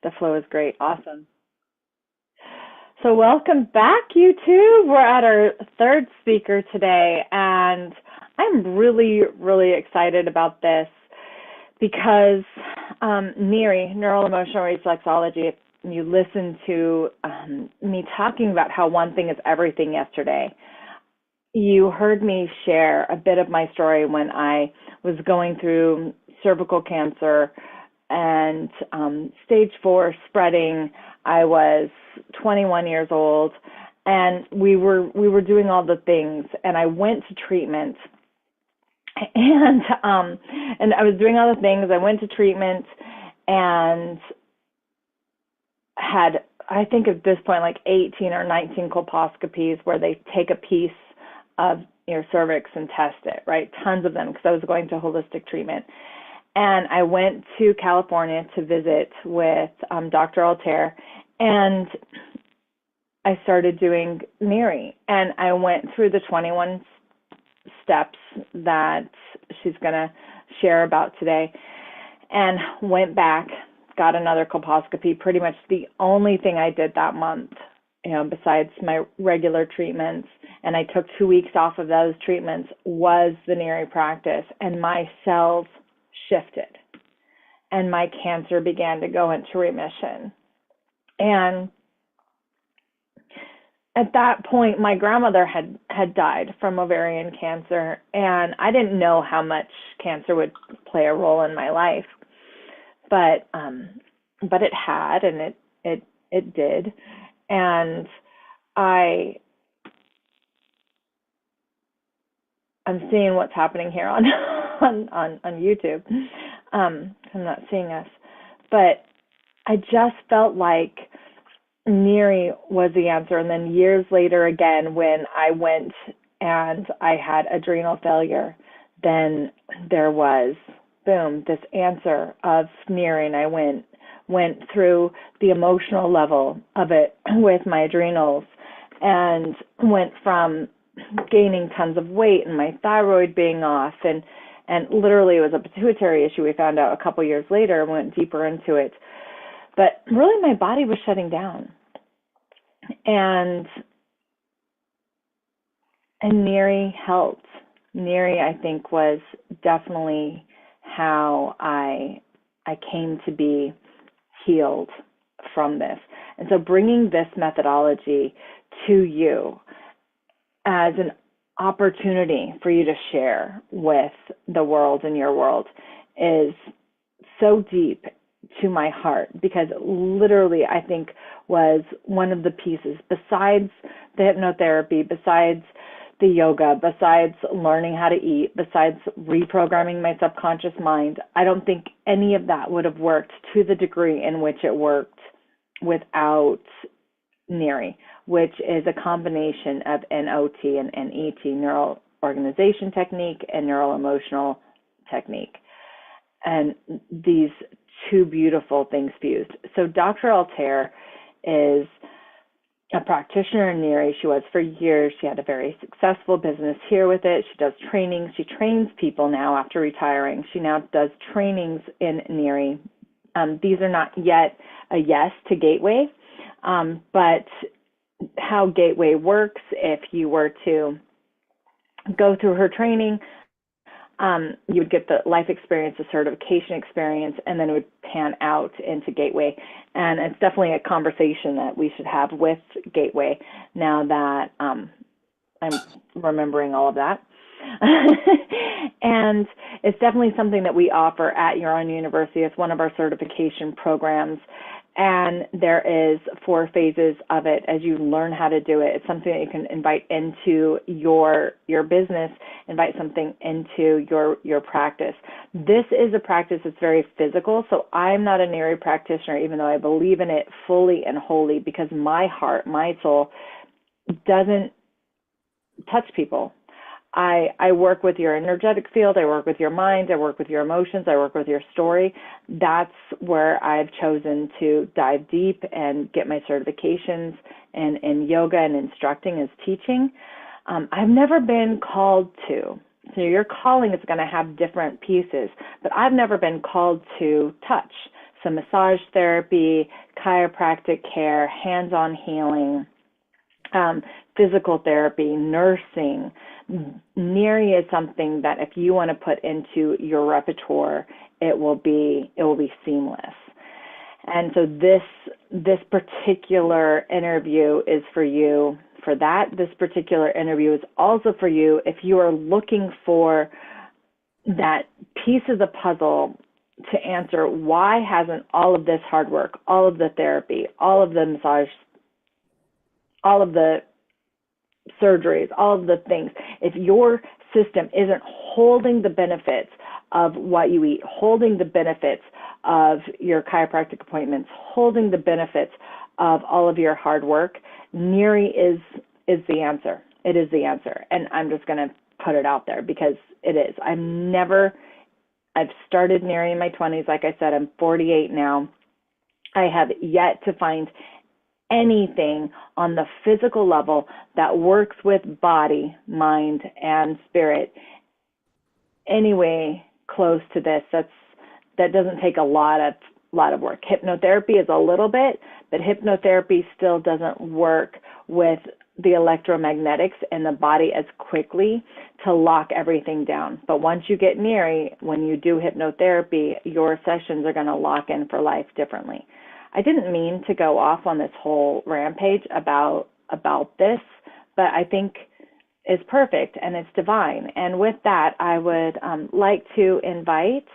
The flow is great. Awesome. So, welcome back, you two. We're at our third speaker today, and I'm really, really excited about this because NERI, Neural Emotional Reflexology, if you listen to me talking about how one thing is everything yesterday, you heard me share a bit of my story when I was going through cervical cancer and stage 4 spreading. I was 21 years old, and we were doing all the things, and I went to treatment, and I was doing all the things. I went to treatment and had, I think at this point, like 18 or 19 colposcopies where they take a piece of your cervix and test it, right? Tons of them, because I was going to holistic treatment. And I went to California to visit with Dr. Altair, and I started doing NERI. And I went through the 21 steps that she's going to share about today, and went back, got another colposcopy. Pretty much the only thing I did that month, besides my regular treatments, and I took 2 weeks off of those treatments, was the NERI practice, and my cells shifted, and my cancer began to go into remission. And at that point, my grandmother had died from ovarian cancer, and I didn't know how much cancer would play a role in my life, but it had, and it did, and I'm seeing what's happening here on YouTube. I'm not seeing us, but I just felt like NERI was the answer. And then years later, again, when I went and I had adrenal failure, then there was, boom, this answer of NERI, and I went through the emotional level of it with my adrenals, and went from gaining tons of weight and my thyroid being off, and literally it was a pituitary issue. We found out a couple years later and went deeper into it. But really my body was shutting down. And NERI helped. NERI, I think, was definitely how I came to be healed from this. And so bringing this methodology to you as an opportunity for you to share with the world and your world is so deep to my heart, because literally I think was one of the pieces, besides the hypnotherapy, besides the yoga, besides learning how to eat, besides reprogramming my subconscious mind. I don't think any of that would have worked to the degree in which it worked without NERI, which is a combination of NOT and NET, neural organization technique and neural emotional technique. And these two beautiful things fused. So Dr. Altair is a practitioner in NERI. She was for years. She had a very successful business here with it. She does trainings. She trains people now after retiring. She now does trainings in NERI. These are not yet a yes to Gateway, but how Gateway works, if you were to go through her training, you would get the life experience, the certification experience, and then it would pan out into Gateway. And it's definitely a conversation that we should have with Gateway now that I'm remembering all of that. And it's definitely something that we offer at your own university. It's one of our certification programs. And there is 4 phases of it as you learn how to do it. It's something that you can invite into your business, invite something into your practice. This is a practice that's very physical. So I'm not a NERI practitioner, even though I believe in it fully and wholly, because my heart, my soul doesn't touch people. I work with your energetic field, I work with your mind, I work with your emotions, I work with your story. That's where I've chosen to dive deep and get my certifications in yoga and instructing as teaching. I've never been called to. So your calling is going to have different pieces, but I've never been called to touch. some massage therapy, chiropractic care, hands-on healing, physical therapy, nursing. NERI is something that if you want to put into your repertoire, it will be seamless. And so this particular interview is for you for that. This particular interview is also for you if you are looking for that piece of the puzzle to answer why hasn't all of this hard work, all of the therapy, all of the massage, all of the surgeries, all of the things, if your system isn't holding the benefits of what you eat, holding the benefits of your chiropractic appointments, holding the benefits of all of your hard work, NERI is the answer. It is the answer. And I'm just going to put it out there because it is. I've started NERI in my 20s. Like I said, I'm 48 now. I have yet to find anything on the physical level that works with body, mind, and spirit anyway close to this. That doesn't take a lot of work. Hypnotherapy is a little bit, but hypnotherapy still doesn't work with the electromagnetics in the body as quickly to lock everything down. But once you get NERI, when you do hypnotherapy, your sessions are going to lock in for life differently. I didn't mean to go off on this whole rampage about this, but I think it's perfect and it's divine. And with that, I would like to invite,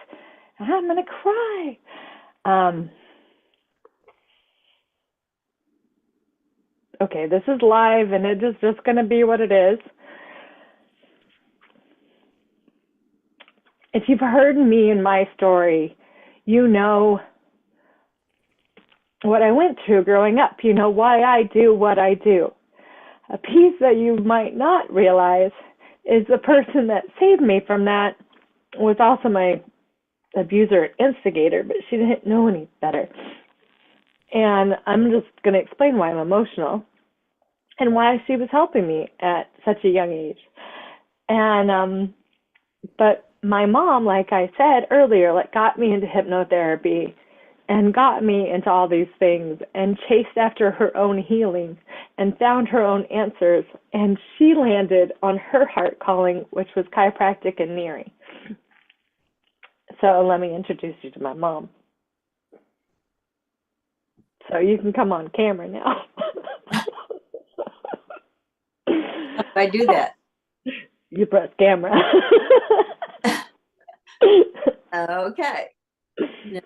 I'm going to cry. Okay, this is live and it is just going to be what it is. If you've heard me and my story, you know what I went through growing up. You know why I do what I do. A piece that you might not realize is the person that saved me from that was also my abuser and instigator, but she didn't know any better. And I'm just going to explain why I'm emotional and why she was helping me at such a young age. And but my mom, like I said earlier, got me into hypnotherapy and got me into all these things and chased after her own healing and found her own answers. And she landed on her heart calling, which was chiropractic and NERI. So let me introduce you to my mom. So you can come on camera now. How do I do that? You press camera. Okay. No.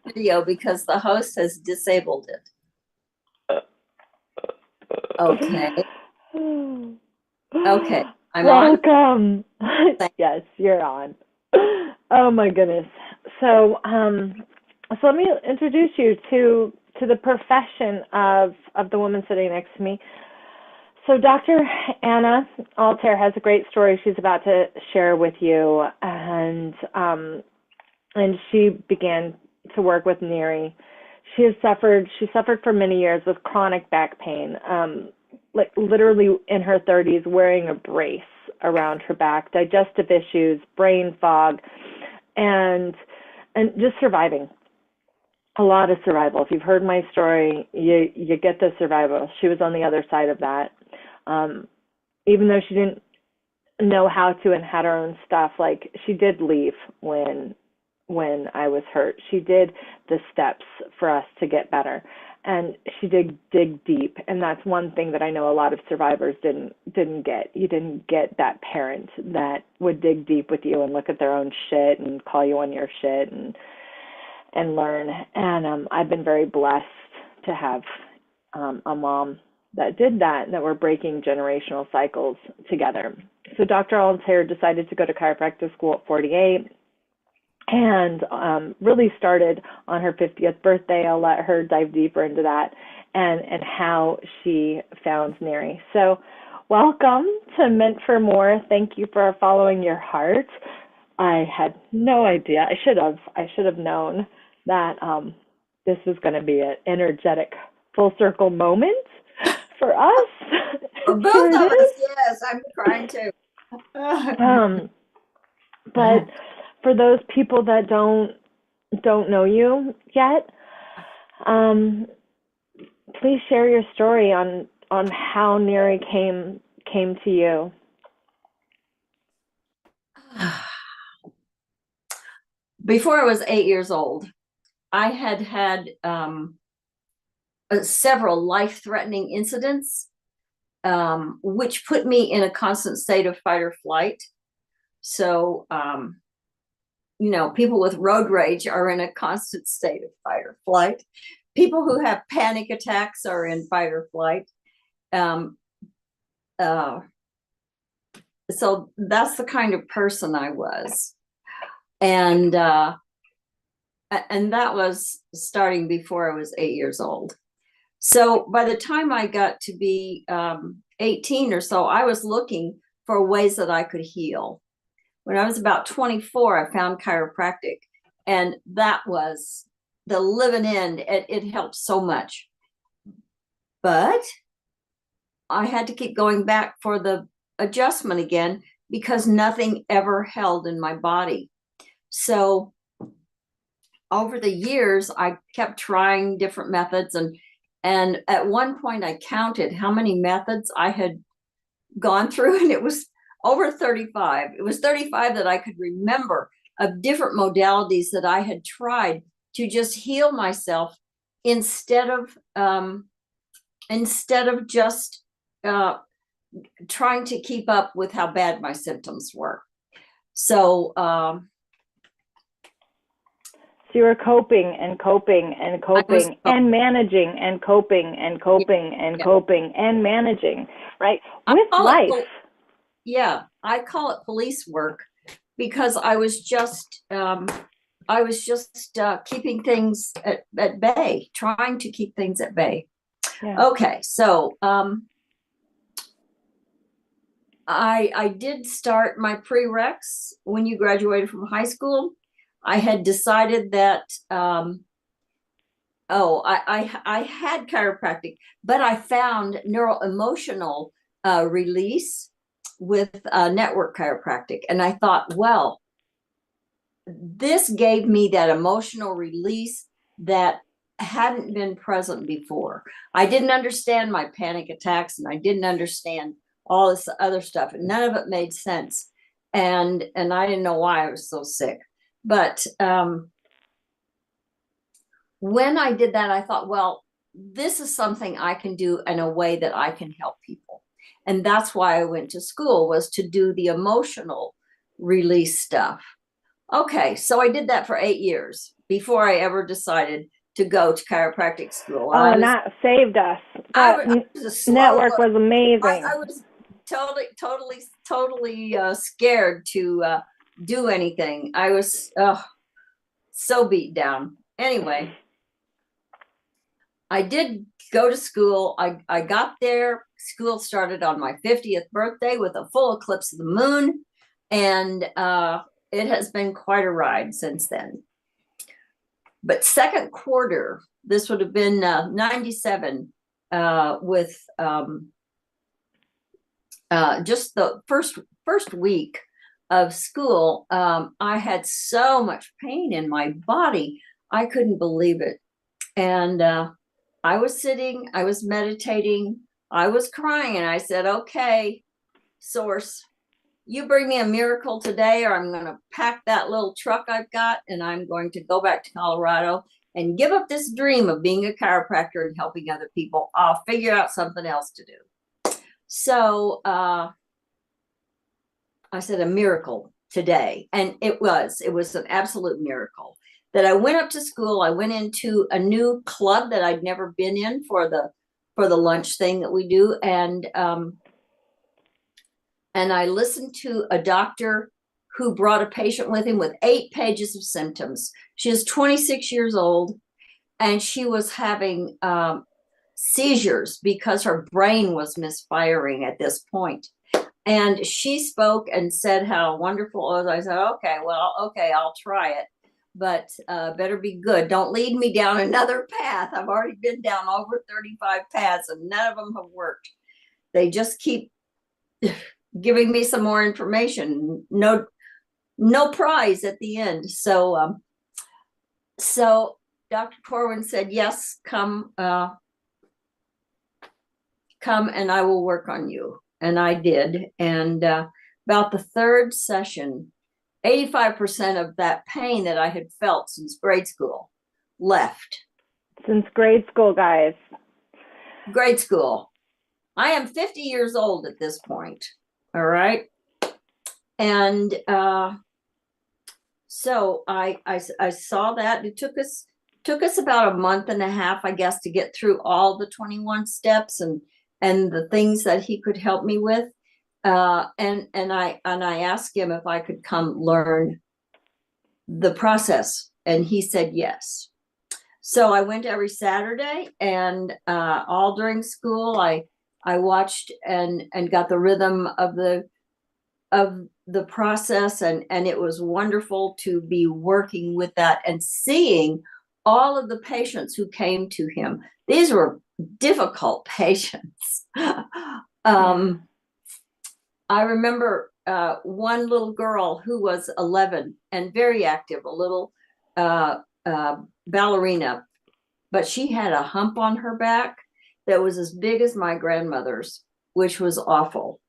Video because the host has disabled it. Okay. Okay. I'm Welcome. On. Yes, you're on. Oh my goodness. So let me introduce you to the profession of the woman sitting next to me. So Dr. Anna Altair has a great story she's about to share with you, and she began to work with NERI. She suffered for many years with chronic back pain, literally in her 30s, wearing a brace around her back, digestive issues, brain fog, and just surviving. A lot of survival. If you've heard my story, you get the survival. She was on the other side of that. Even though she didn't know how to and had her own stuff, she did leave when I was hurt. She did the steps for us to get better, and she did dig deep. And that's one thing that I know a lot of survivors didn't get. You didn't get that parent that would dig deep with you and look at their own shit and call you on your shit and learn. And I've been very blessed to have a mom that did that, and that we're breaking generational cycles together. So Dr. Altair decided to go to chiropractic school at 48 and really started on her 50th birthday. I'll let her dive deeper into that and how she found NERI. So welcome to Meant for More. Thank you for following your heart. I had no idea. I should have known that this was going to be an energetic full circle moment for us. For both of us, yes, I'm crying too. But for those people that don't know you yet, please share your story on how Neri came to you. Before I was 8 years old, I had several life-threatening incidents, which put me in a constant state of fight or flight. So, people with road rage are in a constant state of fight or flight. People who have panic attacks are in fight or flight. So that's the kind of person I was. And that was starting before I was 8 years old. So by the time I got to be 18 or so, I was looking for ways that I could heal. When I was about 24, I found chiropractic, and that was the living end. It helped so much. But I had to keep going back for the adjustment again because nothing ever held in my body. So over the years, I kept trying different methods, and at one point I counted how many methods I had gone through, and it was over 35. It was 35 that I could remember of different modalities that I had tried to just heal myself instead of just trying to keep up with how bad my symptoms were. So you were coping and coping and coping and managing and coping and coping and coping and managing, right? With life. I call it police work, because I was just keeping things at bay, trying to keep things at bay. Yeah. Okay, so I did start my prereqs when you graduated from high school. I had decided that I had chiropractic, but I found neuroemotional release with network chiropractic, and I thought, well, this gave me that emotional release that hadn't been present before. I didn't understand my panic attacks, and I didn't understand all this other stuff, and none of it made sense, and I didn't know why I was so sick. But when I did that, I thought, well, this is something I can do in a way that I can help people. And that's why I went to school, was to do the emotional release stuff. Okay, so I did that for 8 years before I ever decided to go to chiropractic school. That saved us. That network was amazing. I was totally scared to do anything. I was so beat down. Anyway, I did go to school. I got there. School started on my 50th birthday with a full eclipse of the moon, and it has been quite a ride since then. But second quarter, this would have been 97, with just the first week of school, I had so much pain in my body. I couldn't believe it. And I was sitting, I was meditating, I was crying, and I said, okay, Source, you bring me a miracle today, or I'm going to pack that little truck I've got, and I'm going to go back to Colorado and give up this dream of being a chiropractor and helping other people. I'll figure out something else to do. So I said, a miracle today. And it was an absolute miracle that I went up to school. I went into a new club that I'd never been in for the lunch thing that we do. And I listened to a doctor who brought a patient with him with 8 pages of symptoms. She was 26 years old, and she was having seizures because her brain was misfiring at this point. And she spoke and said how wonderful it was. I said, okay, I'll try it, but better be good. Don't lead me down another path. I've already been down over 35 paths, and none of them have worked. They just keep giving me some more information. No, no prize at the end. So Dr. Corwin said, yes, come and I will work on you. And I did. And about the third session, 85% of that pain that I had felt since grade school left. Since grade school, guys. Grade school. I am 50 years old at this point. All right. And so I saw that. It took us about a month and a half, I guess, to get through all the 21 steps and the things that he could help me with. And I asked him if I could come learn the process, and he said yes. So I went every Saturday, and all during school, I watched and got the rhythm of the process, and it was wonderful to be working with that and seeing all of the patients who came to him. These were difficult patients. I remember one little girl who was 11 and very active, a little ballerina, but she had a hump on her back that was as big as my grandmother's, which was awful.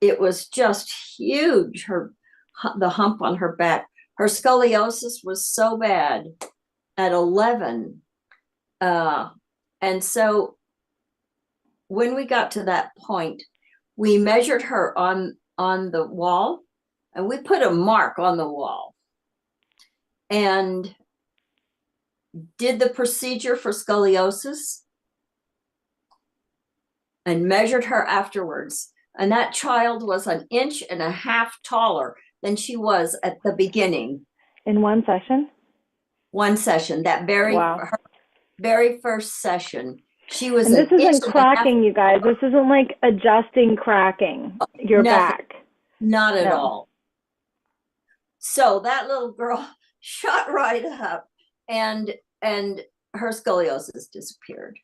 It was just huge, the hump on her back. Her scoliosis was so bad at 11. And so when we got to that point, we measured her on the wall, and we put a mark on the wall and did the procedure for scoliosis and measured her afterwards. And that child was 1.5 inches taller than she was at the beginning. In one session? One session, that her very first session. She was. And this isn't cracking, you guys. This isn't like adjusting cracking your back. Not at all. So that little girl shot right up, and her scoliosis disappeared.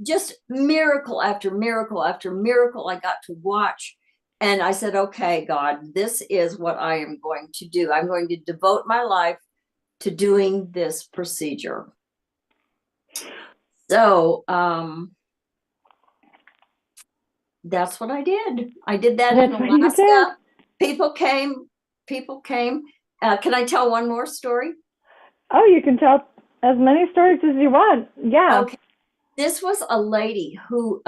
Just miracle after miracle after miracle I got to watch. And I said, okay, God, this is what I am going to do. I'm going to devote my life to doing this procedure. So that's what I did. I did that in Alaska. People came. Can I tell one more story? Oh, you can tell as many stories as you want. Yeah. Okay. This was a lady who,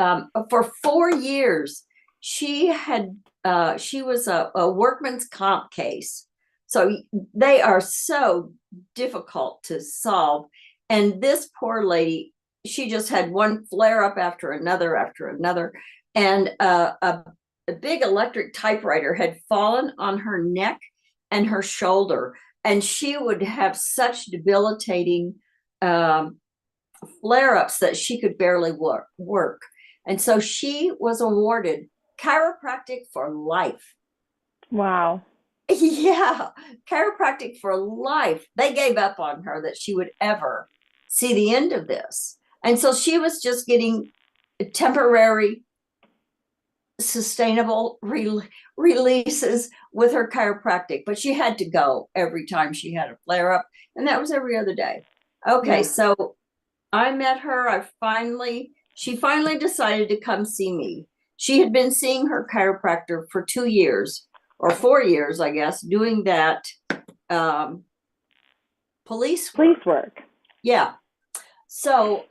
for 4 years, she was a workman's comp case. So they are so difficult to solve. And this poor lady, she just had one flare up after another. And a big electric typewriter had fallen on her neck and her shoulder. And she would have such debilitating flare-ups that she could barely work. And so she was awarded chiropractic for life. Wow. Yeah, chiropractic for life. They gave up on her that she would ever see the end of this. And so she was just getting temporary, sustainable releases with her chiropractic, but she had to go every time she had a flare-up, and that was every other day. Okay, so I met her. She finally decided to come see me. She had been seeing her chiropractor for 2 years or 4 years, I guess, doing that police work. Yeah. So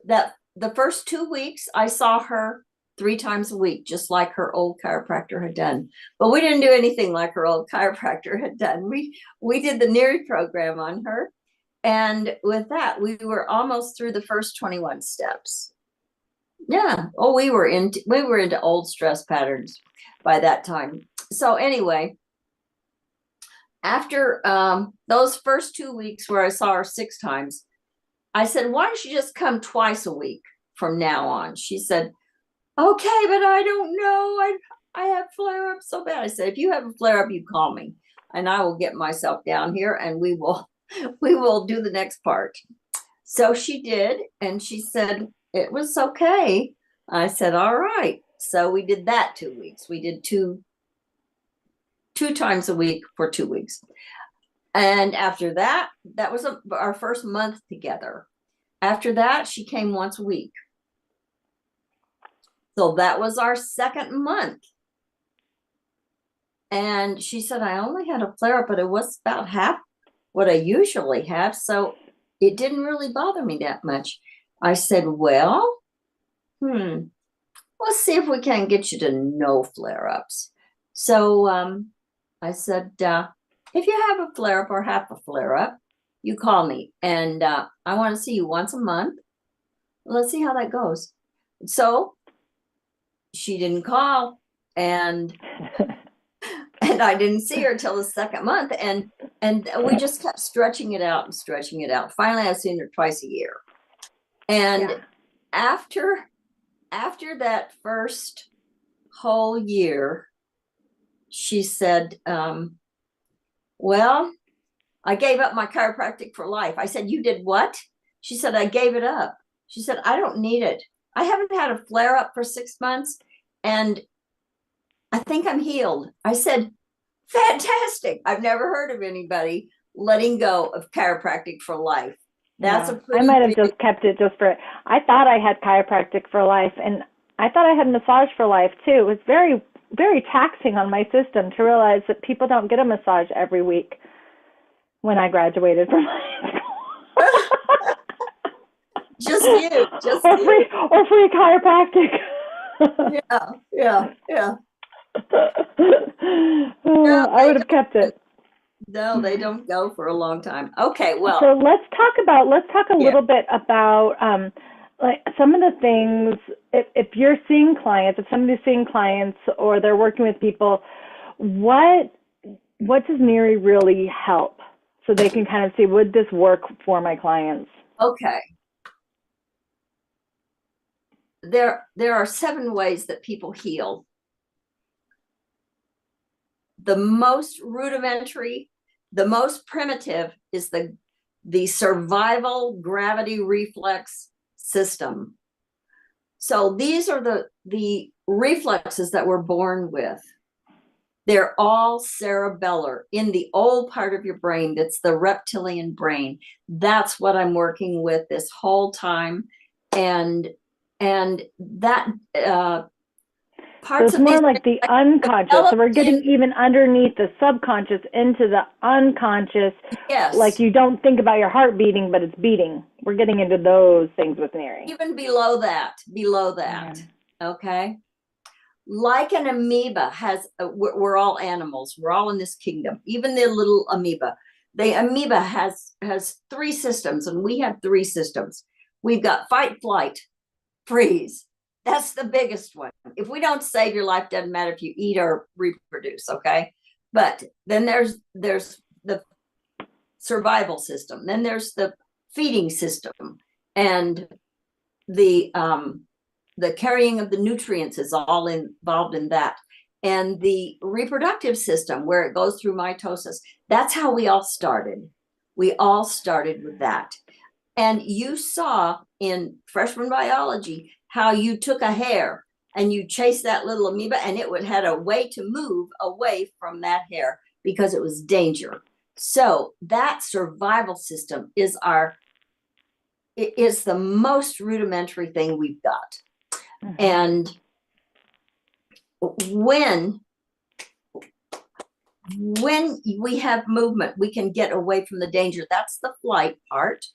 that the first 2 weeks, I saw her 3 times a week, just like her old chiropractor had done. But we didn't do anything like her old chiropractor had done. We did the NERI program on her. And with that, we were almost through the first 21 steps. Yeah. Oh, we were into old stress patterns by that time. So anyway, after those first 2 weeks where I saw her 6 times, I said, why don't you just come twice a week from now on? She said, okay, but I don't know. I have flare-ups so bad. I said, if you have a flare-up, you call me and I will get myself down here and we will do the next part. So she did, and she said it was okay. I said, all right. So we did that 2 weeks. We did two 2 times a week for 2 weeks. And after that, that was our first month together. After that, she came once a week. So that was our second month. And she said, I only had a flare up, but it was about half what I usually have. So it didn't really bother me that much. I said, well, let's see if we can get you to no flare ups. So I said, if you have a flare up or half a flare up, you call me. And I want to see you once a month. Let's see how that goes. So she didn't call, and I didn't see her till the second month, and we just kept stretching it out and stretching it out. Finally, I've seen her twice a year. And after that first whole year, she said, well, I gave up my chiropractic for life. I said, you did what? She said, I gave it up. She said, I don't need it. I haven't had a flare up for 6 months, and I think I'm healed. I said, fantastic. I've never heard of anybody letting go of chiropractic for life. That's a pretty I might have just kept it just for, I thought I had chiropractic for life, and I thought I had massage for life too. It was very, very taxing on my system to realize that people don't get a massage every week when I graduated from high school. Just you. Or free chiropractic. Yeah. I would have kept it. No, they don't go for a long time. Okay, well. So let's talk a little bit about like some of the things, if you're seeing clients, if somebody's seeing clients or they're working with people, what does Neri really help? So they can kind of see, would this work for my clients? Okay. There are 7 ways that people heal. The most rudimentary, the most primitive is the survival gravity reflex system. So these are the reflexes that we're born with. They're all cerebellar in the old part of your brain. That's the reptilian brain. That's what I'm working with this whole time. And that parts so it's more like the unconscious. So we're getting even underneath the subconscious into the unconscious. Yes. Like you don't think about your heart beating, but it's beating. We're getting into those things with Neri. Even below that. Yeah. Okay. Like an amoeba has, we're all animals. We're all in this kingdom. Even the little amoeba. The amoeba has 3 systems, and we have 3 systems. We've got fight, flight, freeze. That's the biggest one. If we don't save your life, doesn't matter if you eat or reproduce, okay? But then there's the survival system. Then there's the feeding system, and the carrying of the nutrients is all involved in that. And the reproductive system, where it goes through mitosis. That's how we all started. We all started with that. And you saw in freshman biology how you took a hair and you chased that little amoeba, and it had a way to move away from that hair because it was danger. So that survival system is the most rudimentary thing we've got. Mm-hmm. And when we have movement, we can get away from the danger. That's the flight part.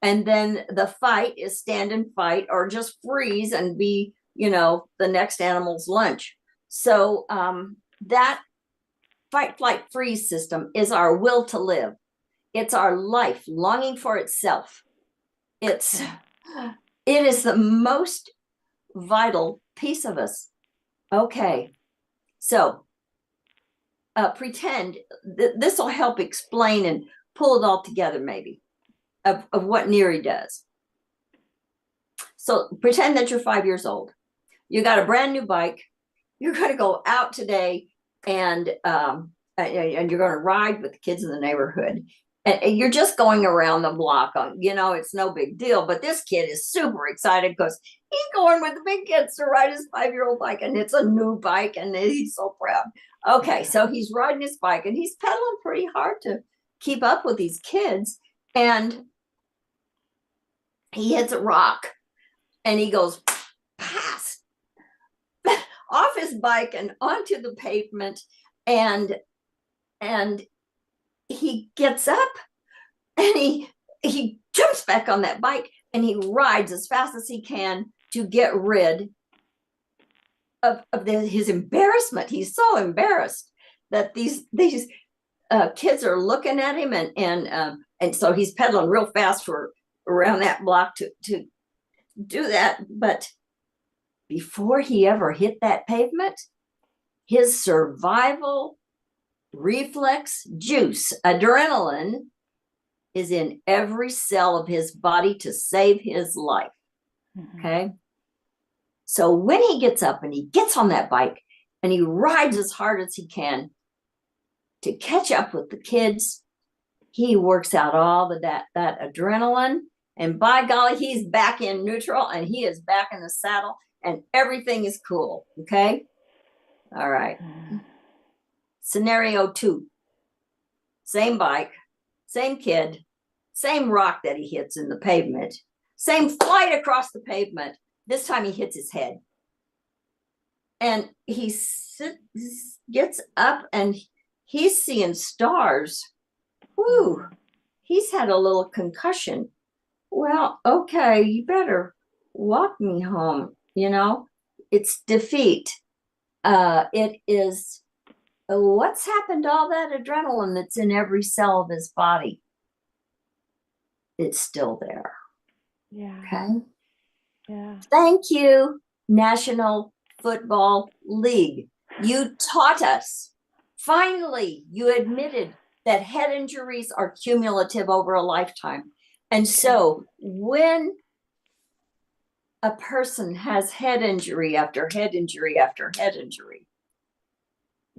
And then the fight is stand and fight, or just freeze and be, the next animal's lunch. So that fight, flight, freeze system is our will to live. It's our life longing for itself. It is the most vital piece of us. Okay. So pretend this will help explain and pull it all together, maybe. Of what Neri does. So pretend that you're 5 years old. You got a brand new bike. You're going to go out today, and you're going to ride with the kids in the neighborhood. And you're just going around the block. It's no big deal. But this kid is super excited because he's going with the big kids to ride his 5-year-old bike, and it's a new bike, and he's so proud. Okay, so he's riding his bike and he's pedaling pretty hard to keep up with these kids. And he hits a rock and he goes past off his bike and onto the pavement. And he gets up and he jumps back on that bike and he rides as fast as he can to get rid of his embarrassment. He's so embarrassed that these kids are looking at him, and so he's pedaling real fast for around that block to do that. But before he ever hit that pavement, his survival reflex juice, adrenaline, is in every cell of his body to save his life. Okay. So when he gets up and he gets on that bike and he rides as hard as he can to catch up with the kids, he works out all that adrenaline, and by golly, he's back in neutral and he is back in the saddle and everything is cool. Okay. All right. Scenario 2, same bike, same kid, same rock that he hits in the pavement, same flight across the pavement. This time he hits his head. And he gets up and he's seeing stars. Whew, he's had a little concussion. Well, okay, you better walk me home. You know, it's defeat. It is, what's happened to all that adrenaline that's in every cell of his body? It's still there. Yeah. Okay. Yeah. Thank you, National Football League. You taught us. Finally, you admitted that head injuries are cumulative over a lifetime. And so when a person has head injury after head injury after head injury,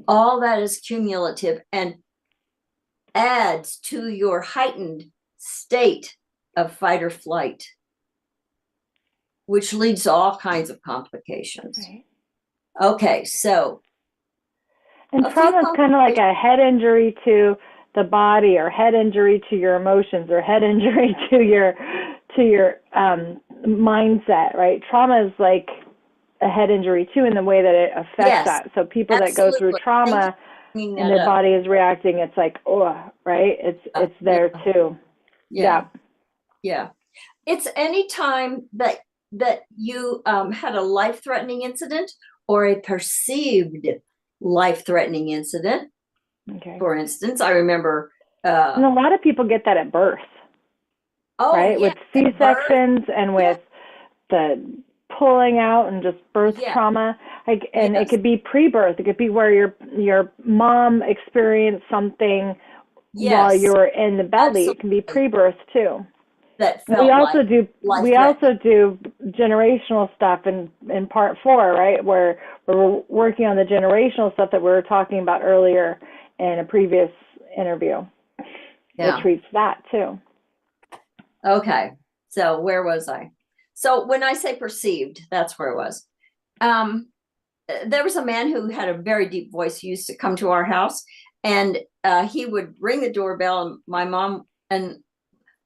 all that is cumulative and adds to your heightened state of fight or flight, which leads to all kinds of complications. Right. Okay, so. And trauma is kind of like a head injury to the body, or head injury to your emotions, or head injury to your mindset, right? Trauma is like a head injury too, in the way that it affects that. So people that go through trauma and their body is reacting, it's like, oh, right? It's there too. Yeah. It's any time that you had a life-threatening incident or a perceived life-threatening incident. Okay. For instance, I remember and a lot of people get that at birth. Right? With C-sections and with the pulling out and just birth trauma. Like, and it could be pre-birth. It could be where your mom experienced something while you were in the belly. Absolutely. It can be pre-birth too. That felt also do generational stuff in part 4, right? Where we're working on the generational stuff that we were talking about earlier in a previous interview. It treats that too. Okay, so where was I? So when I say perceived, that's where it was. There was a man who had a very deep voice who used to come to our house, and he would ring the doorbell, and my mom and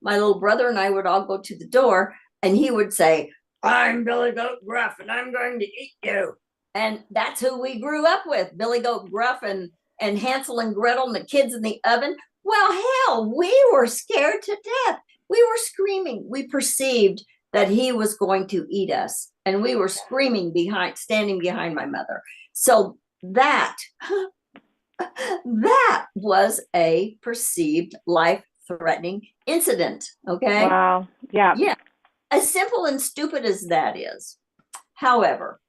my little brother and I would all go to the door, and he would say, "I'm Billy Goat Gruff, and I'm going to eat you." And that's who we grew up with, Billy Goat Gruff and Hansel and Gretel and the kids in the oven. Well, hell, we were scared to death. We were screaming. We perceived that he was going to eat us, and we were screaming standing behind my mother. So that was a perceived life-threatening incident. Okay. Wow. Yeah. Yeah. As simple and stupid as that is. However,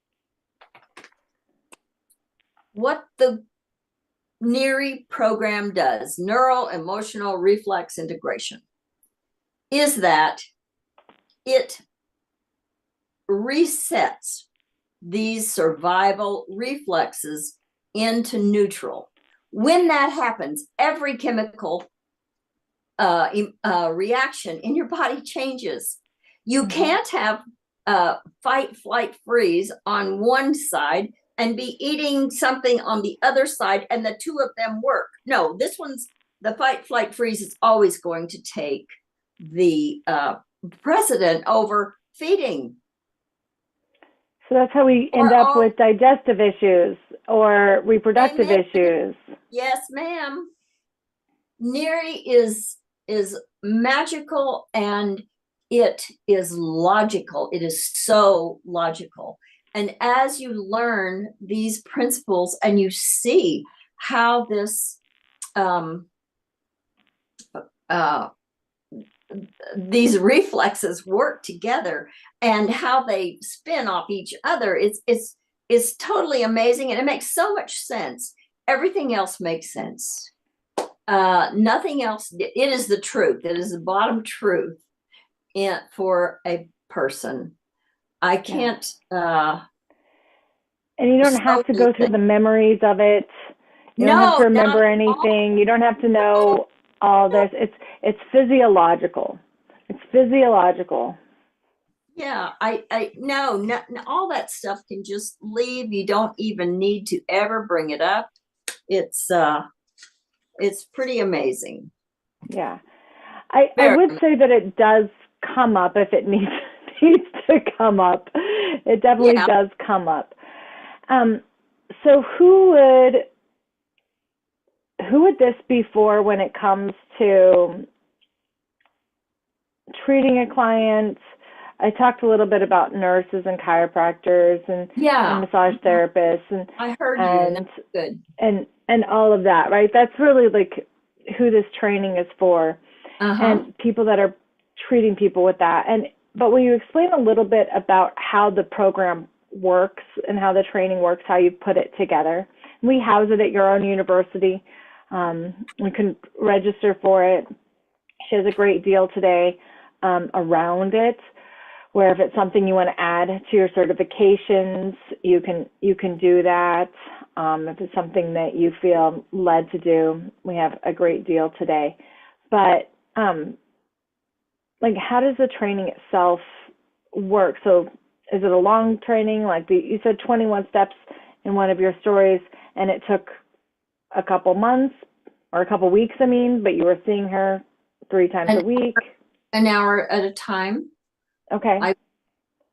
what the NERI program does, neuro emotional reflex integration, is that it resets these survival reflexes into neutral. When that happens, every chemical reaction in your body changes. You can't have fight, flight, freeze on one side and be eating something on the other side, and the two of them work. No, this one's the fight, flight, freeze is always going to take the precedent over feeding. So that's how we end up with digestive issues or reproductive issues. Yes, ma'am. Neri is magical, and it is logical. It is so logical. And as you learn these principles and you see how this these reflexes work together and how they spin off each other, it's totally amazing, and it makes so much sense. Everything else makes sense. Nothing else. It is the truth. It is the bottom truth for a person. I can't. And you don't have to go through the memories of it. You don't have to remember anything. You don't have to know all this. It's physiological. It's physiological. Yeah, I no, all that stuff can just leave. You don't even need to ever bring it up. It's pretty amazing. Yeah. I would say that it does come up if it needs to come up. It definitely does come up. So who would this be for when it comes to treating a client? I talked a little bit about nurses and chiropractors and massage therapists, and I heard you. That's good. And all of that, right? That's really like who this training is for, and people that are treating people with that. But will you explain a little bit about how the program works and how the training works, how you put it together? We house it at your own university. You can register for it. She has a great deal today around it, where if it's something you want to add to your certifications, you can do that. If it's something that you feel led to do, we have a great deal today. But like, how does the training itself work? So is it a long training? Like you said 21 steps in one of your stories, and it took a couple months or a couple weeks, but you were seeing her 3 times a week. An hour at a time. Okay.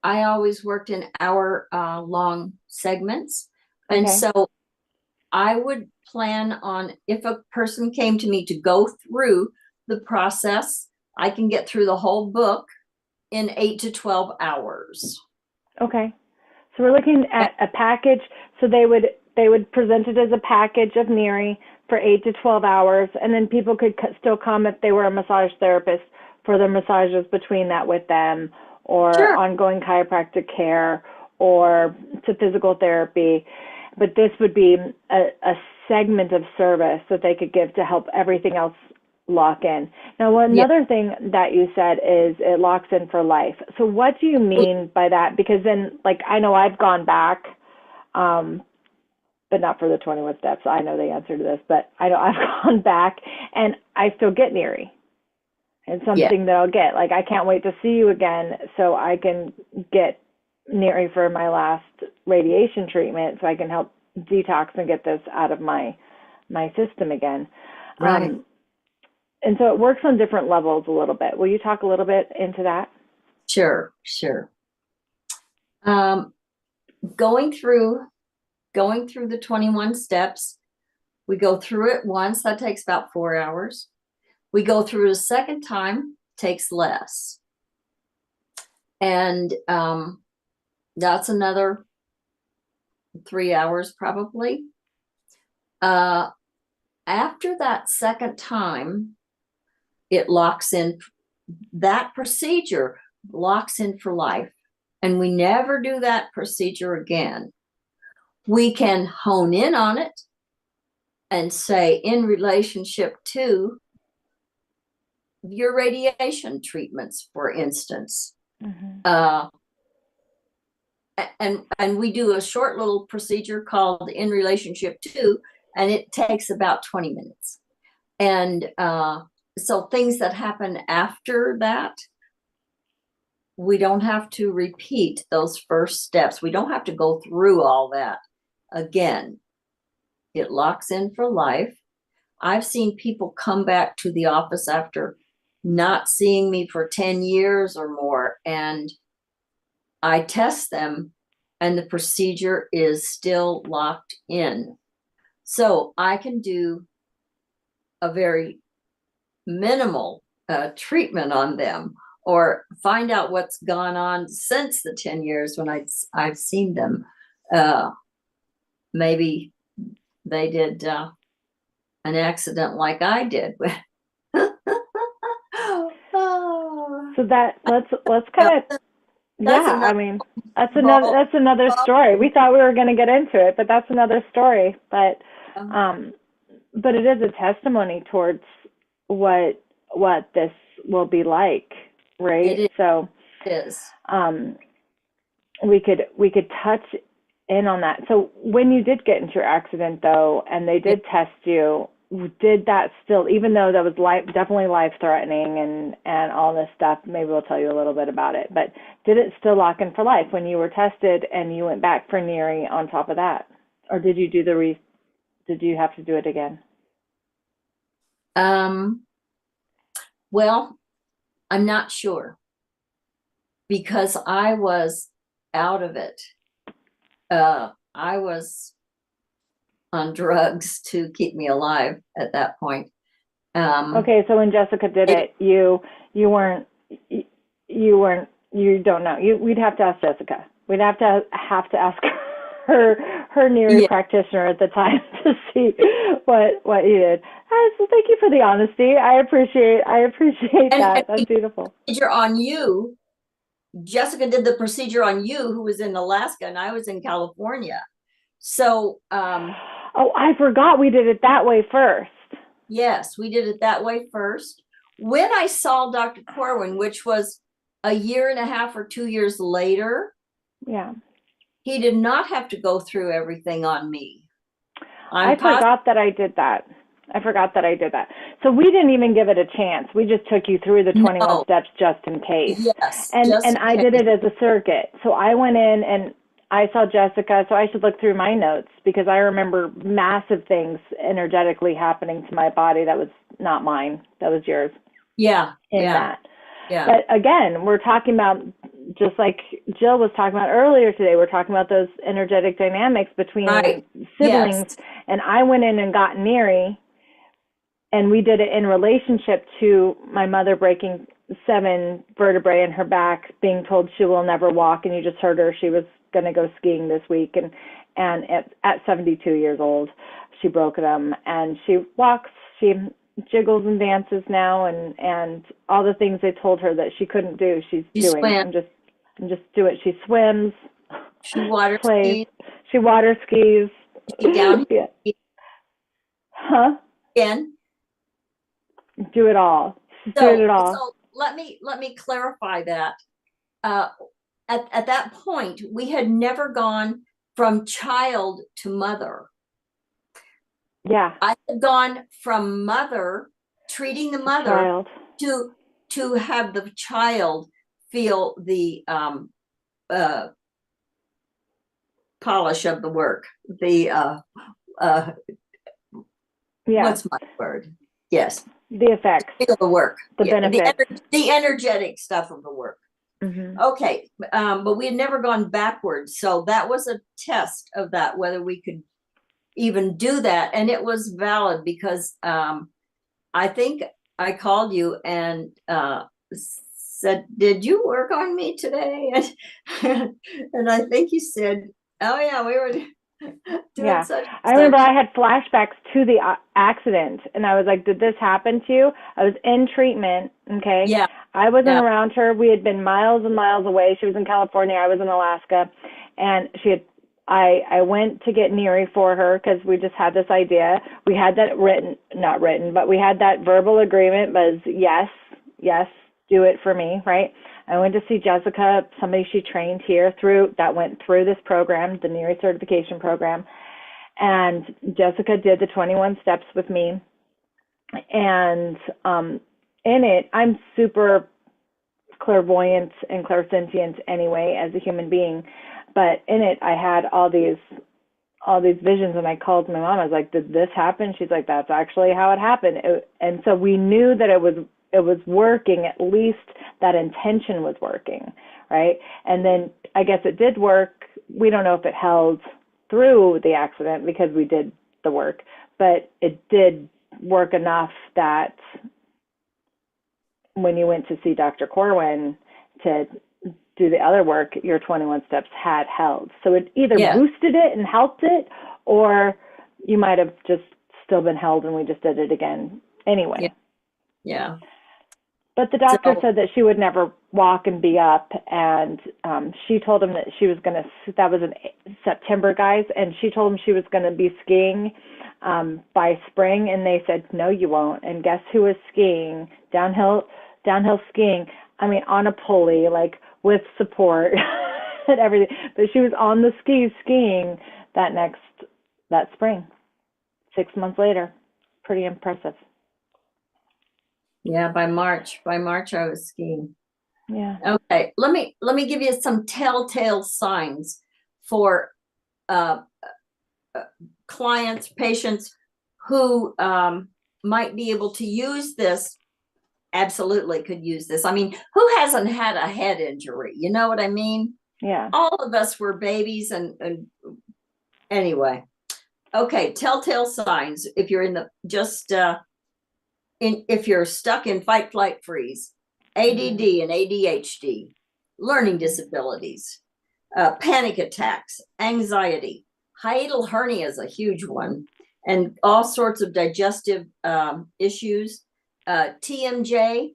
I always worked in hour long segments. Okay. And so I would plan on, if a person came to me to go through the process, I can get through the whole book in 8 to 12 hours. Okay. So we're looking at a package. So they would present it as a package of Neri for 8 to 12 hours. And then people could still come if they were a massage therapist for their massages between that with them, or ongoing chiropractic care, or to physical therapy. But this would be a segment of service that they could give to help everything else lock in. Now, another thing that you said is it locks in for life. So what do you mean by that? Because then, like, I know I've gone back, but not for the 21 steps. I know the answer to this, but I know I've gone back and I still get Neri. It's something that I'll get. Like, I can't wait to see you again so I can get Neri for my last radiation treatment so I can help detox and get this out of my system again. Right. And so it works on different levels a little bit. Will you talk a little bit into that? Sure. Going through the 21 steps, we go through it once. That takes about 4 hours. We go through it a second time, takes less. And that's another 3 hours probably. After that second time, it locks in. That procedure locks in for life. And we never do that procedure again. We can hone in on it and say, in relationship to your radiation treatments, for instance. And we do a short little procedure called in relationship to, and it takes about 20 minutes. And so things that happen after that, we don't have to repeat those first steps. We don't have to go through all that again, it locks in for life. I've seen people come back to the office after not seeing me for 10 years or more, and I test them, and the procedure is still locked in. So I can do a very minimal treatment on them, or find out what's gone on since the 10 years when I've seen them. Maybe they did an accident like I did. So that let's kind of I mean that's another story. We thought we were going to get into it, but that's another story. But it is a testimony towards what this will be like, right? It is. So it is. We could touch in on that. So when you did get into your accident though, and they did test you, did that still, even though that was definitely life threatening and all this stuff, maybe we'll tell you a little bit about it, but did it still lock in for life when you were tested and you went back for NERI on top of that? Or did you do did you have to do it again? Well, I'm not sure, because I was out of it. I was on drugs to keep me alive at that point. Okay, so when Jessica did it, you don't know. We'd have to ask Jessica. We'd have to ask her NERI practitioner at the time to see what you did. So thank you for the honesty. I appreciate that. That's beautiful. Procedure on you. Jessica did the procedure on you, who was in Alaska, and I was in California. So oh, I forgot we did it that way first. Yes, we did it that way first. When I saw Dr. Corwin, which was a year and a half or 2 years later, he did not have to go through everything on me. I forgot that I did that. So we didn't even give it a chance. We just took you through the 21 steps just in case. Yes. And I did it as a surrogate. So I went in and I saw Jessica, so I should look through my notes, because I remember massive things energetically happening to my body that was not mine. That was yours. Yeah. That. Yeah. But again, we're talking about, just like Jill was talking about earlier today, we're talking about those energetic dynamics between siblings. Yes. And I went in and got NERI, and we did it in relationship to my mother breaking 7 vertebrae in her back, being told she will never walk, and you just heard her, she was going to go skiing this week, and at 72 years old she broke them, and she walks, she jiggles and dances now, and all the things they told her that she couldn't do, she's doing. I'm just doing. She swims, she water plays, skis. She water skis. Down. Huh? Again. Do it all. So let me clarify that. At that point, we had never gone from child to mother. Yeah. I had gone from mother, treating the mother, to have the child feel the polish of the work. What's my word? Yes. The effects. Feel the work. The benefits. The energetic stuff of the work. Mm-hmm. Okay, but we had never gone backwards, so that was a test of that, whether we could even do that, and it was valid, because I think I called you and said, "Did you work on me today?" And I think you said, "Oh yeah, we were doing such." I remember I had flashbacks to the accident, and I was like, "Did this happen to you?" I was in treatment. Okay. Yeah. I wasn't around her. We had been miles and miles away. She was in California. I was in Alaska, and I went to get NERI for her, because we just had this idea. We had that not written, but we had that verbal agreement was yes, do it for me, right? I went to see Jessica, somebody she trained here went through this program, the NERI certification program. And Jessica did the 21 steps with me. And in it, I'm super clairvoyant and clairsentient anyway as a human being. But in it, I had all these all these visions, and I called my mom. I was like, "Did this happen?" She's like, "That's actually how it happened." And so we knew that it was working. At least that intention was working, right? And then I guess it did work. We don't know if it held through the accident because we did the work, but it did work enough that when you went to see Dr. Corwin to do the other work, your 21 steps had held. So it either Yeah. boosted it and helped it, or you might have just still been held and we just did it again anyway. Yeah. Yeah. But the doctor said that she would never walk and be up. And she told him that she was going to, that was in September, guys. And she told him she was going to be skiing by spring. And they said, no, you won't. And guess who was skiing? Downhill skiing. I mean, on a pulley, like with support and everything. But she was on the skis skiing that spring, 6 months later. Pretty impressive. Yeah, by March I was skiing. Yeah. Okay, let me give you some telltale signs for clients, patients who might be able to use this. Absolutely could use this. I mean, who hasn't had a head injury? You know what I mean? Yeah. All of us were babies, and anyway. Okay, telltale signs if you're in the if you're stuck in fight, flight, freeze, ADD and ADHD, learning disabilities, panic attacks, anxiety, hiatal hernia is a huge one, and all sorts of digestive issues, TMJ,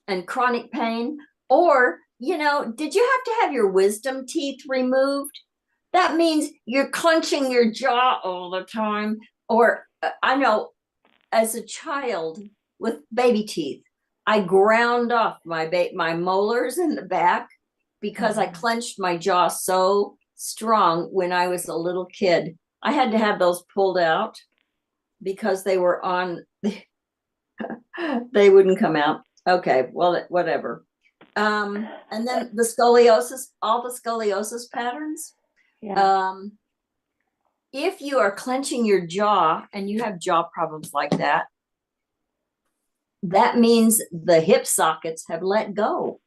and chronic pain. Or, did you have to have your wisdom teeth removed? That means you're clenching your jaw all the time. Or I know, as a child with baby teeth, I ground off my molars in the back because I clenched my jaw so strong when I was a little kid. I had to have those pulled out because they were on, they wouldn't come out. Okay, well, whatever. And then the scoliosis, all the scoliosis patterns. Yeah. If you are clenching your jaw and you have jaw problems like that, that means the hip sockets have let go.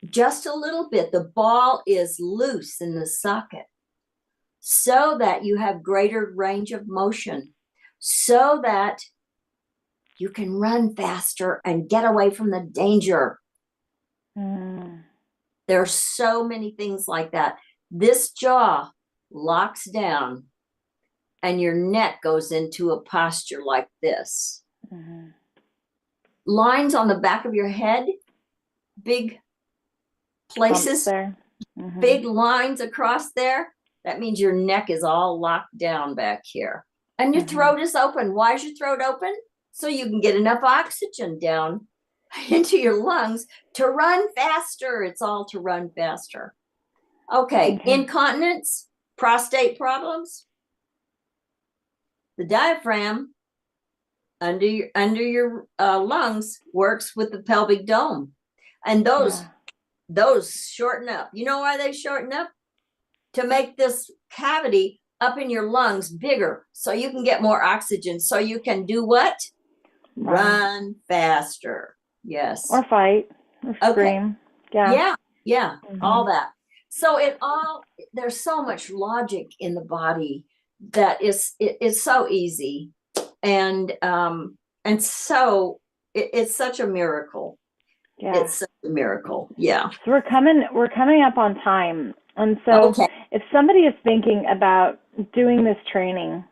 Just a little bit. The ball is loose in the socket so that you have greater range of motion, so that you can run faster and get away from the danger. There are so many things like that. This jaw locks down and your neck goes into a posture like this. Lines on the back of your head, big places, big lines across there. That means your neck is all locked down back here. And your throat is open. Why is your throat open? So you can get enough oxygen down into your lungs to run faster. It's all to run faster. Okay. Incontinence, prostate problems. The diaphragm under your lungs works with the pelvic dome, and those shorten up. You know why they shorten up? To make this cavity up in your lungs bigger, so you can get more oxygen, so you can do what? Run faster. Yes. Or fight or scream. Yeah. All that. So there's so much logic in the body that it's so easy, and so it's such a miracle. It's such a miracle. Yeah. So we're coming up on time. And so if somebody is thinking about doing this training,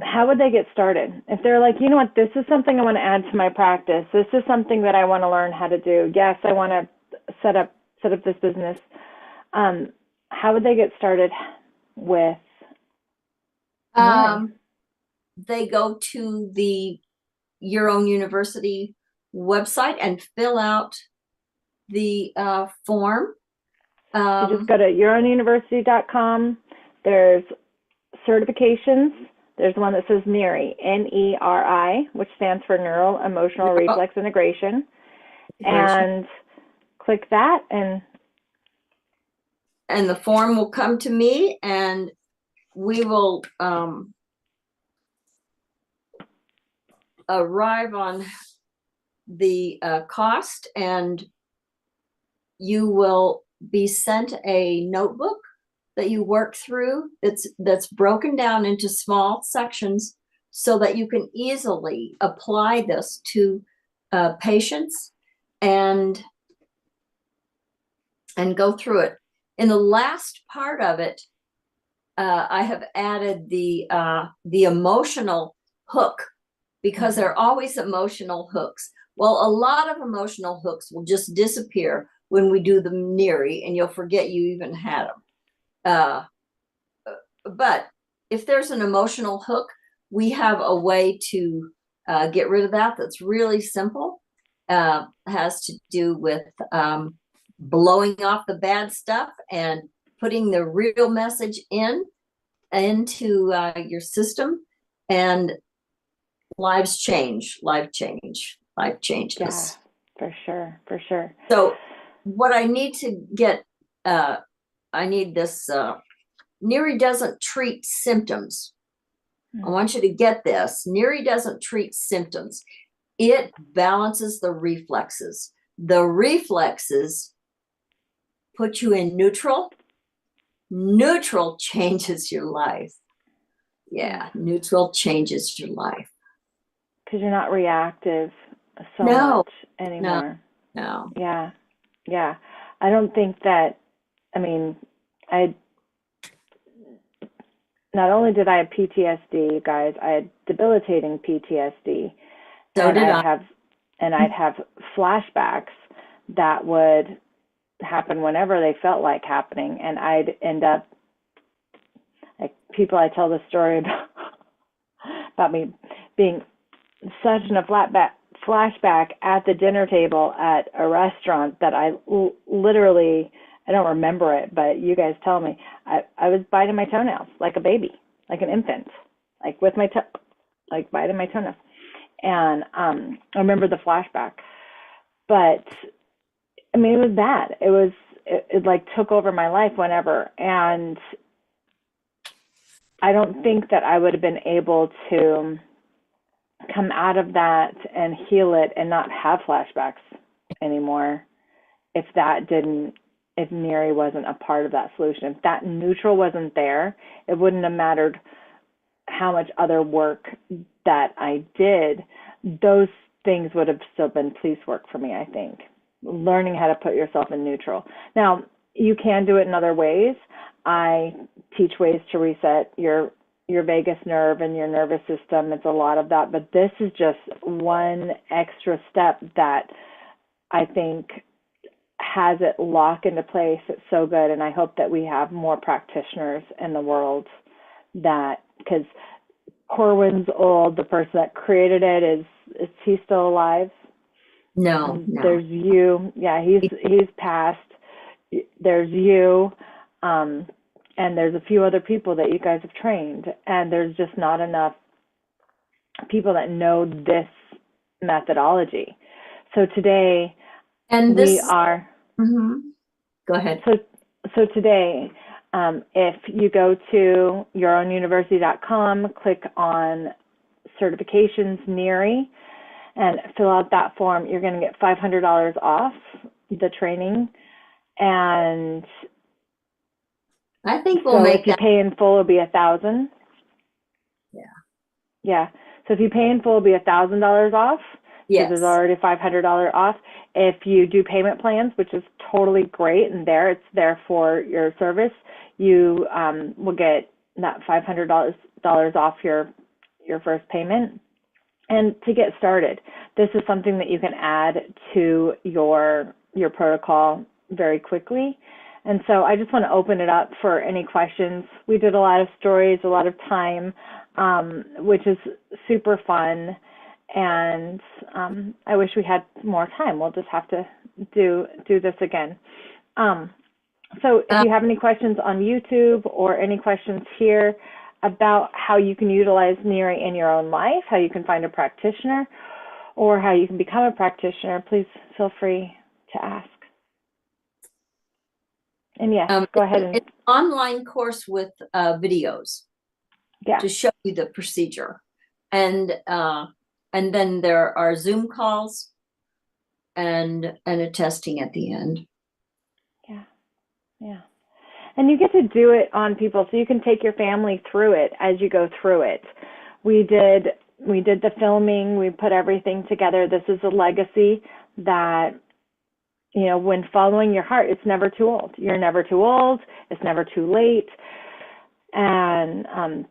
how would they get started? If they're like, you know what, this is something I want to add to my practice. This is something that I want to learn how to do. Yes, I want to set up this business. How would they get started with? They go to the Your Own University website and fill out the form. You just go to yourownuniversity.com. There's certifications. There's one that says NERI, NERI, which stands for Neural Emotional Reflex Integration. And click that, and and the form will come to me, and we will arrive on the cost, and you will be sent a notebook that you work through that's broken down into small sections so that you can easily apply this to patients and go through it. In the last part of it, I have added the emotional hook, because there are always emotional hooks. Well, a lot of emotional hooks will just disappear when we do the NERI, and you'll forget you even had them. But if there's an emotional hook, we have a way to get rid of that. That's really simple. Has to do with blowing off the bad stuff and putting the real message into your system, and lives change. Life changes. Yeah, for sure. So what I need to get, I need this, NERI doesn't treat symptoms. I want you to get this. NERI doesn't treat symptoms. It balances the reflexes. The reflexes put you in neutral. Neutral changes your life. Yeah, neutral changes your life. Because you're not reactive so much anymore. No. Yeah. I don't think that, I mean, not only did I have PTSD, you guys, I had debilitating PTSD. So did I. I'd have flashbacks that would happen whenever they felt like happening. And I'd end up, like, people, I tell the story about me being such in a flashback at the dinner table at a restaurant that I literally, I don't remember it, but you guys tell me, I was biting my toenails like a baby, like an infant, like with my like biting my toenails. And I remember the flashback, but I mean, it was bad. It like took over my life whenever. And I don't think that I would have been able to come out of that and heal it and not have flashbacks anymore if NERI wasn't a part of that solution. If that neutral wasn't there, it wouldn't have mattered how much other work that I did. Those things would have still been police work for me, I think. Learning how to put yourself in neutral. Now, you can do it in other ways. I teach ways to reset your vagus nerve and your nervous system. It's a lot of that, but this is just one extra step that I think has it lock into place. It's so good. And I hope that we have more practitioners in the world that, because Corwin's old, the person that created it, is he still alive? No. There's you. Yeah, he's passed. There's you. And there's a few other people that you guys have trained, and there's just not enough people that know this methodology. So today, we are. Mm-hmm. Go ahead. So today, if you go to yourownuniversity.com, click on certifications NERI, and fill out that form, you're going to get $500 off the training. And I think we'll make if you pay in full, it'll be $1,000. Yeah. So if you pay in full, it'll be $1,000 off. Yes. There's already $500 off. If you do payment plans, which is totally great, and it's there for your service, you will get that $500 off your first payment. And to get started, this is something that you can add to your protocol very quickly. And so I just want to open it up for any questions. We did a lot of stories, a lot of time, which is super fun. And I wish we had more time. We'll just have to do this again. So if you have any questions on YouTube or any questions here about how you can utilize NERI in your own life, how you can find a practitioner, or how you can become a practitioner, please feel free to ask. And yes, go ahead. And It's an online course with videos yeah, to show you the procedure. And then there are Zoom calls and a testing at the end. yeah, yeah. And you get to do it on people, so you can take your family through it as you go through it. We did the filming, we put everything together. This is a legacy that, you know, when following your heart, it's never too old. You're never too old. It's never too late. And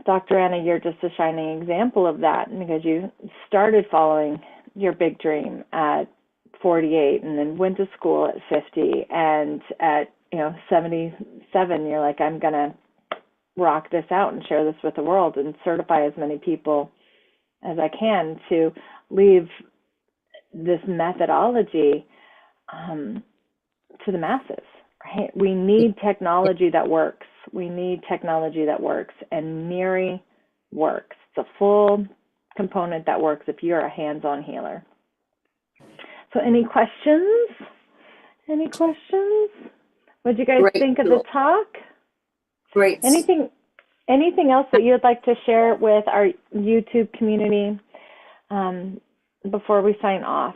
Dr. Anna, you're just a shining example of that, because you started following your big dream at 48 and then went to school at 50, and at 77 you're like, I'm gonna rock this out and share this with the world and certify as many people as I can to leave this methodology to the masses, right? We need technology that works. We need technology that works, and Miri works. It's a full component that works if you're a hands-on healer. So any questions? Any questions? What did you guys think of the talk? Great. Anything else that you'd like to share with our YouTube community before we sign off?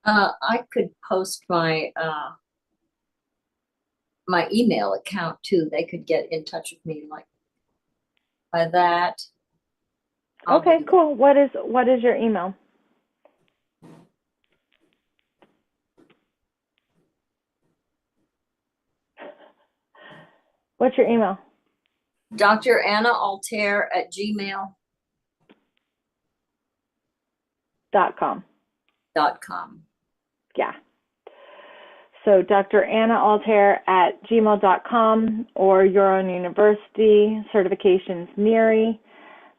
I could post my my email account too. They could get in touch with me like by that. Okay, cool. What is your email? What's your email? Dr. Anna Altair at gmail.com. Yeah. So Dr. Anna Altair at gmail.com, or Your Own University, certifications Miri.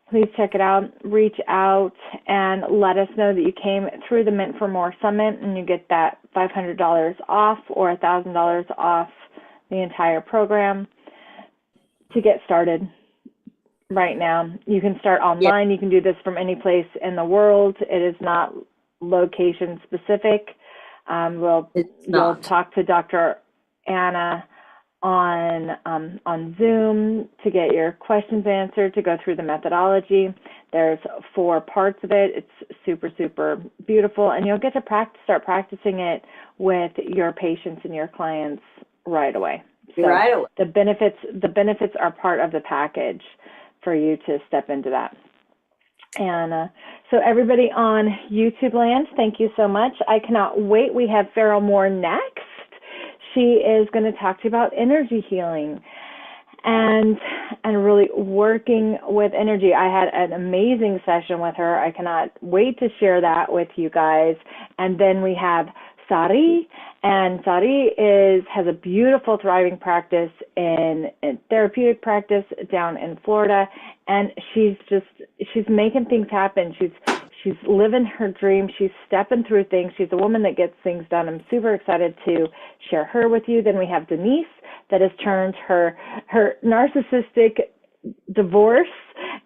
Please check it out. Reach out and let us know that you came through the Mint for More Summit, and you get that $500 off or $1,000 off the entire program. To get started right now, you can start online. You can do this from any place in the world. It is not location specific. You'll talk to Dr. Anna on Zoom to get your questions answered, to go through the methodology. There's 4 parts of it. It's super, super beautiful, and you'll get to start practicing it with your patients and your clients right away. So right away. The benefits are part of the package for you to step into that. And so everybody on YouTube land, thank you so much. I cannot wait. We have Farrell Moore next. She is going to talk to you about energy healing and really working with energy. I had an amazing session with her. I cannot wait to share that with you guys. And then we have Sari, and Sari has a beautiful, thriving practice in therapeutic practice down in Florida, and she's making things happen. She's living her dream. She's stepping through things. She's a woman that gets things done. I'm super excited to share her with you. Then we have Denise, that has turned her narcissistic divorce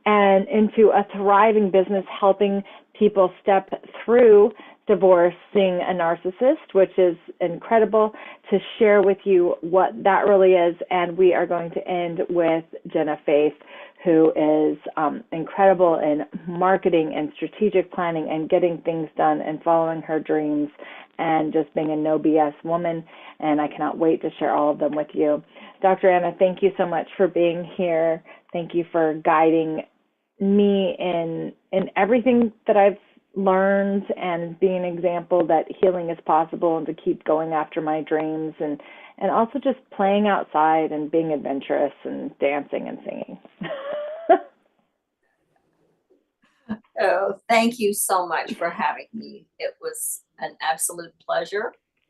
and into a thriving business, helping people step through divorcing a narcissist, which is incredible, to share with you what that really is. And we are going to end with Jenna Faith, who is incredible in marketing and strategic planning and getting things done and following her dreams and just being a no BS woman. And I cannot wait to share all of them with you. Dr. Anna, thank you so much for being here. Thank you for guiding me in everything that I've learned, and being an example that healing is possible, and to keep going after my dreams, and also just playing outside and being adventurous and dancing and singing. Oh, thank you so much for having me. It was an absolute pleasure.